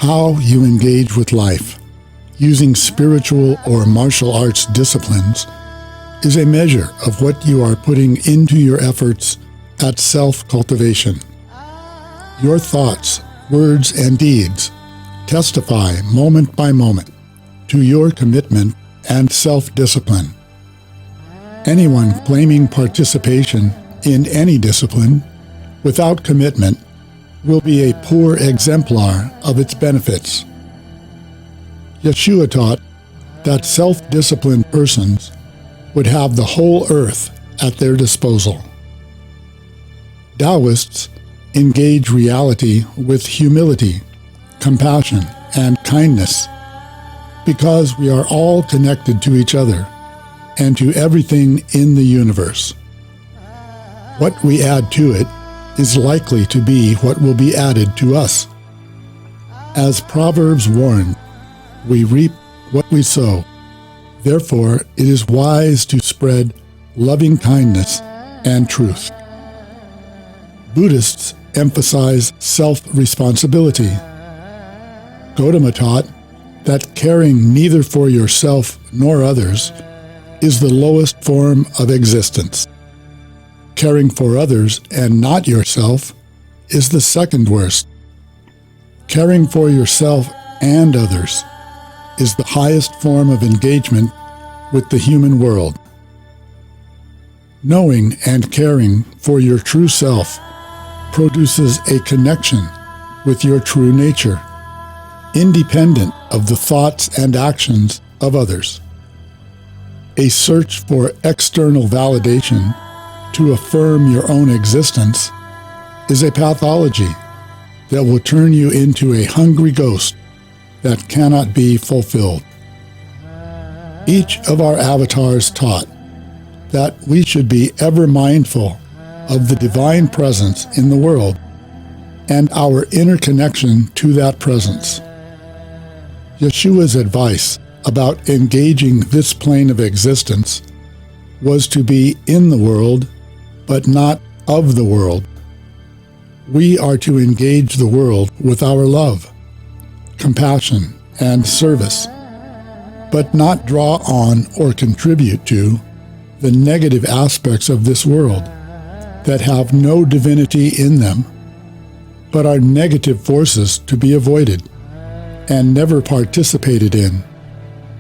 How you engage with life, using spiritual or martial arts disciplines, is a measure of what you are putting into your efforts at self-cultivation. Your thoughts, words, and deeds testify moment by moment to your commitment and self-discipline. Anyone claiming participation in any discipline without commitment will be a poor exemplar of its benefits. Yeshua taught that self-disciplined persons would have the whole earth at their disposal. Taoists engage reality with humility, compassion, and kindness because we are all connected to each other and to everything in the universe. What we add to it is likely to be what will be added to us. As Proverbs warn, we reap what we sow. Therefore, it is wise to spread loving kindness and truth. Buddhists emphasize self-responsibility. Gautama taught that caring neither for yourself nor others is the lowest form of existence. Caring for others and not yourself is the second worst. Caring for yourself and others is the highest form of engagement with the human world. Knowing and caring for your true self produces a connection with your true nature, independent of the thoughts and actions of others. A search for external validation to affirm your own existence is a pathology that will turn you into a hungry ghost that cannot be fulfilled. Each of our avatars taught that we should be ever mindful of the divine presence in the world and our inner connection to that presence. Yeshua's advice about engaging this plane of existence was to be in the world, but not of the world. We are to engage the world with our love, compassion, and service, but not draw on or contribute to the negative aspects of this world that have no divinity in them, but are negative forces to be avoided and never participated in,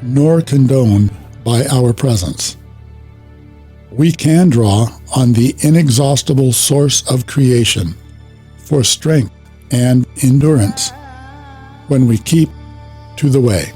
nor condoned by our presence. We can draw on the inexhaustible source of creation for strength and endurance when we keep to the way.